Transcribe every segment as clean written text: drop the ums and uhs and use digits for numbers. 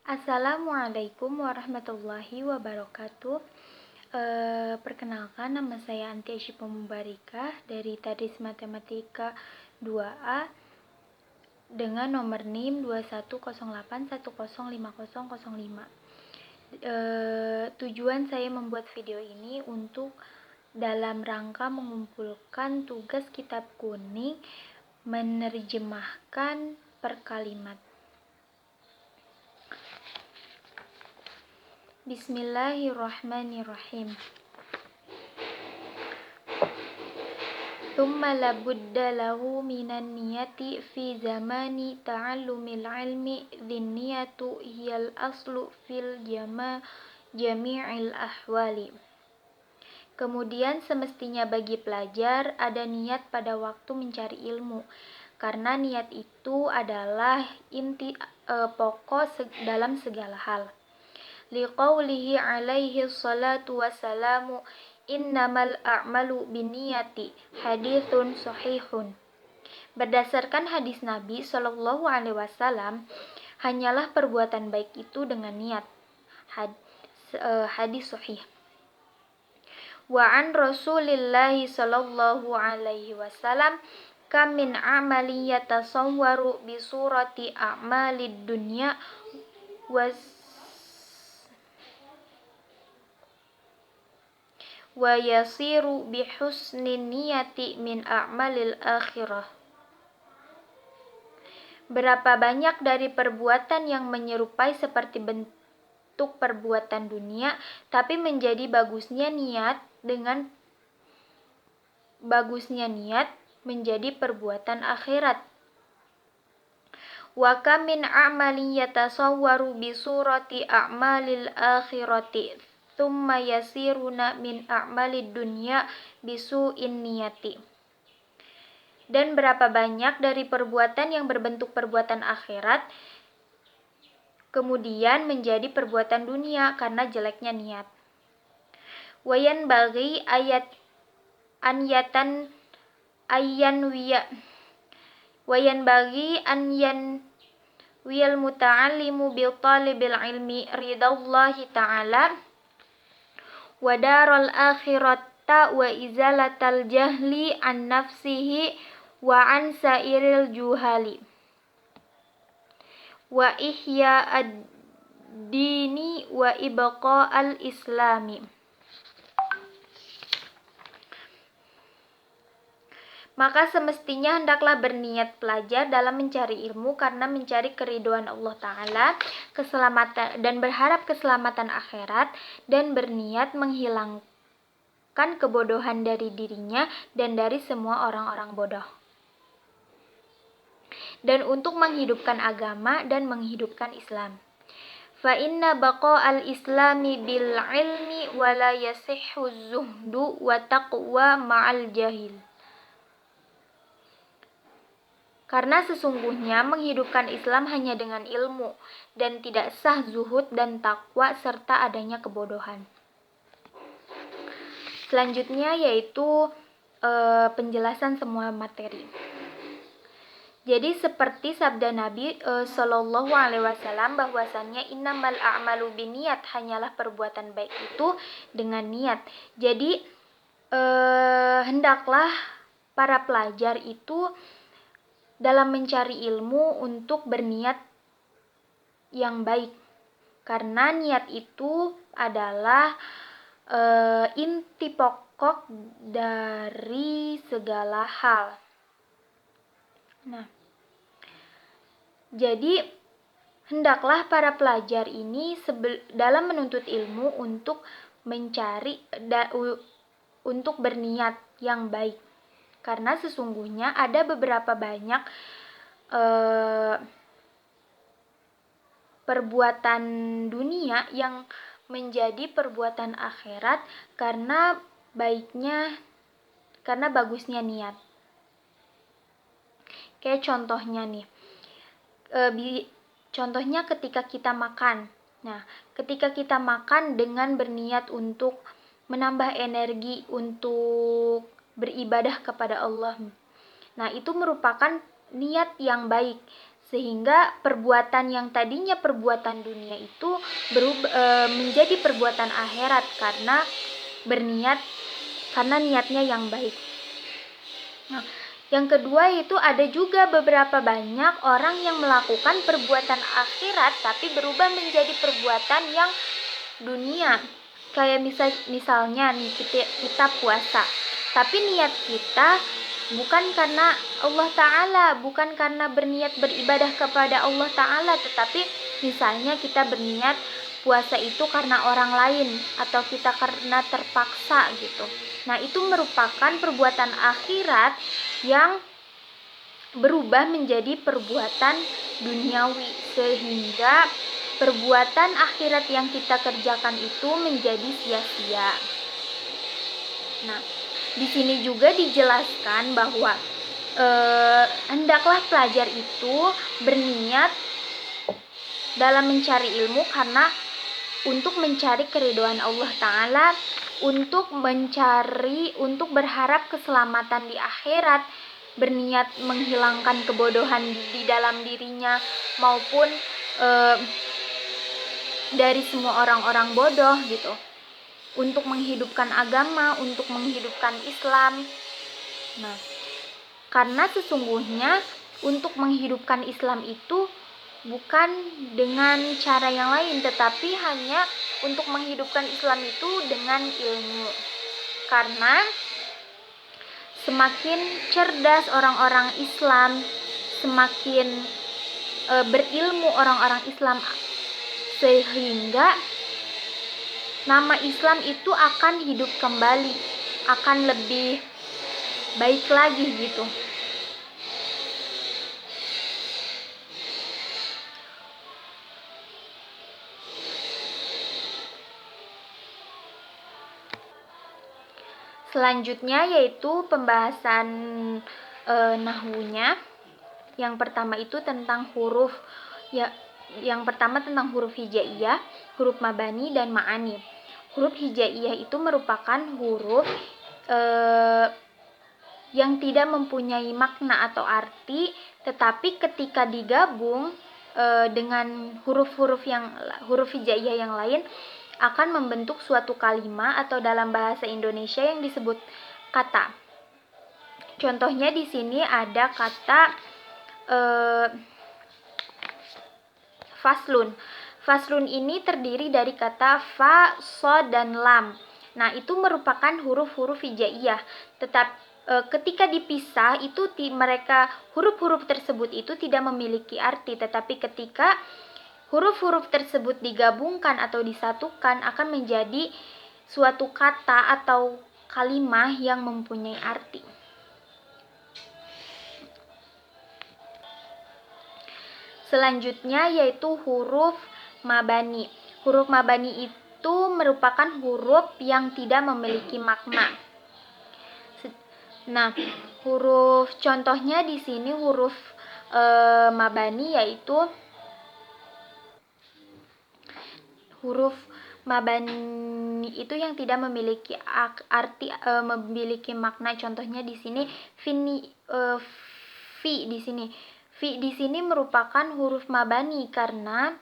Assalamualaikum warahmatullahi wabarakatuh. Perkenalkan, nama saya Anti Asyifa Mubarikah dari Tadris Matematika 2A dengan nomor NIM 2108105005. Tujuan saya membuat video ini untuk dalam rangka mengumpulkan tugas kitab kuning menerjemahkan per kalimat. Bismillahirrahmanirrahim. Thumma labudda lahu minan niyati fi zamani ta'allumil ilmi dhinniyatu hiyal aslu fil jami'il ahwali. Kemudian semestinya bagi pelajar ada niat pada waktu mencari ilmu, karena niat itu adalah inti pokok dalam segala hal. Liqaulihi alaihi salatu wassalamu innamal a'malu binniyati hadithun sahihun. Berdasarkan hadis Nabi Shallallahu alaihi wasallam, hanyalah perbuatan baik itu dengan niat. Hadis sahih. Wa an Rasulillahi Shallallahu alaihi wasallam kam min amali yatasawwaru bi surati a'malid dunya wa yasiru bi husnin niyati min a'malil akhirah. Berapa banyak dari perbuatan yang menyerupai seperti bentuk perbuatan dunia, tapi menjadi bagusnya niat menjadi perbuatan akhirat. Wa kam min a'malin yatasawwaru bi surati a'malil akhirati thumma yasiruna min a'malid dunya bisu'in niyati. Dan berapa banyak dari perbuatan yang berbentuk perbuatan akhirat kemudian menjadi perbuatan dunia karena jeleknya niat. Wayan bagi wiyal muta'allimu bil talibil ilmi ridallahi ta'ala wa daral akhirata wa izalatal jahli an nafsihi wa an sairil juhali wa ihya ad-dini wa ibqa'al islami. Maka semestinya hendaklah berniat pelajar dalam mencari ilmu karena mencari keridhaan Allah Ta'ala, keselamatan dan berharap keselamatan akhirat, dan berniat menghilangkan kebodohan dari dirinya dan dari semua orang-orang bodoh. Dan untuk menghidupkan agama dan menghidupkan Islam. Fa inna baqa'al islami bil ilmi wa la yasihhu zuhdu wa taqwa ma'al jahil. Karena sesungguhnya menghidupkan Islam hanya dengan ilmu, dan tidak sah zuhud dan takwa serta adanya kebodohan. Selanjutnya yaitu penjelasan semua materi. Jadi seperti sabda Nabi Shallallahu alaihi wasallam bahwasannya innamal a'malu binniyat, hanyalah perbuatan baik itu dengan niat. Jadi hendaklah para pelajar itu dalam mencari ilmu untuk berniat yang baik, karena niat itu adalah inti pokok dari segala hal. Nah, jadi hendaklah para pelajar ini dalam menuntut ilmu untuk untuk berniat yang baik. Karena sesungguhnya ada beberapa banyak perbuatan dunia yang menjadi perbuatan akhirat karena bagusnya niat. Kayak contohnya nih, contohnya ketika kita makan. Nah, ketika kita makan dengan berniat untuk menambah energi untuk beribadah kepada Allah. Nah, itu merupakan niat yang baik. Sehingga perbuatan yang tadinya perbuatan dunia itu berubah menjadi perbuatan akhirat karena niatnya yang baik. Nah, yang kedua itu ada juga beberapa banyak orang yang melakukan perbuatan akhirat tapi berubah menjadi perbuatan yang dunia. Kayak misalnya nih kita puasa, tapi niat kita bukan karena Allah Ta'ala, bukan karena berniat beribadah kepada Allah Ta'ala, tetapi misalnya kita berniat puasa itu karena orang lain atau kita karena terpaksa gitu. Nah, itu merupakan perbuatan akhirat yang berubah menjadi perbuatan duniawi, sehingga perbuatan akhirat yang kita kerjakan itu menjadi sia-sia. Nah, di sini juga dijelaskan bahwa hendaklah pelajar itu berniat dalam mencari ilmu karena untuk mencari keridhaan Allah Ta'ala, untuk berharap keselamatan di akhirat, berniat menghilangkan kebodohan di dalam dirinya maupun dari semua orang-orang bodoh gitu, untuk menghidupkan agama, untuk menghidupkan Islam. Nah, karena sesungguhnya untuk menghidupkan Islam itu bukan dengan cara yang lain, tetapi hanya untuk menghidupkan Islam itu dengan ilmu. Karena semakin cerdas orang-orang Islam, semakin berilmu orang-orang Islam, sehingga nama Islam itu akan hidup kembali, akan lebih baik lagi gitu. Selanjutnya yaitu pembahasan nahwunya. Yang pertama itu tentang huruf tentang huruf hijaiyah, huruf mabani dan ma'ani. Huruf hijaiyah itu merupakan huruf yang tidak mempunyai makna atau arti, tetapi ketika digabung dengan huruf hijaiyah yang lain akan membentuk suatu kalimat atau dalam bahasa Indonesia yang disebut kata. Contohnya di sini ada kata faslun. Faslun ini terdiri dari kata fa, sod, dan lam. Nah, itu merupakan huruf-huruf hijaiyah. Ketika dipisah itu huruf-huruf tersebut itu tidak memiliki arti, tetapi ketika huruf-huruf tersebut digabungkan atau disatukan akan menjadi suatu kata atau kalimat yang mempunyai arti. Selanjutnya yaitu huruf mabani. Huruf mabani itu merupakan huruf yang tidak memiliki makna. Nah, huruf contohnya di sini huruf mabani yaitu huruf mabani itu yang tidak memiliki arti, memiliki makna. Contohnya di sini fi di sini. Fi di sini merupakan huruf mabani karena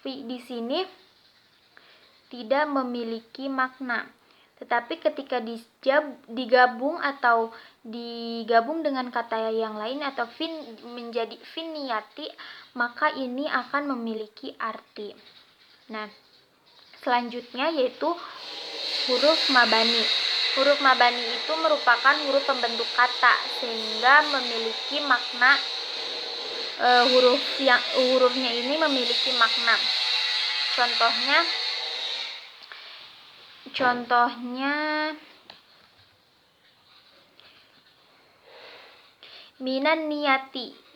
fi di sini tidak memiliki makna. Tetapi ketika digabung dengan kata yang lain atau menjadi finiyati, maka ini akan memiliki arti. Nah, selanjutnya yaitu huruf mabani. Huruf mabani itu merupakan huruf pembentuk kata sehingga memiliki makna. Hurufnya ini memiliki makna. Contohnya minan niyati.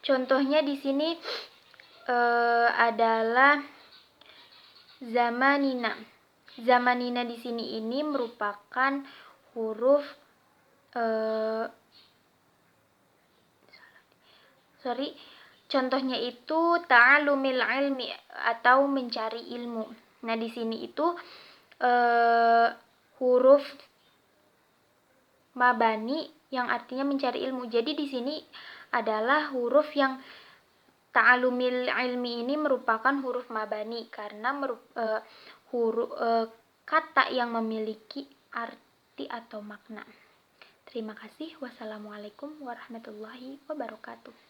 Contohnya di sini adalah zamanina. Zamanina di sini ini merupakan huruf Contohnya itu ta'alumil ilmi atau mencari ilmu. Nah, di sini itu huruf mabani yang artinya mencari ilmu. Jadi di sini adalah huruf yang ta'alumil ilmi ini merupakan huruf mabani karena kata yang memiliki arti atau makna. Terima kasih. Wassalamualaikum warahmatullahi wabarakatuh.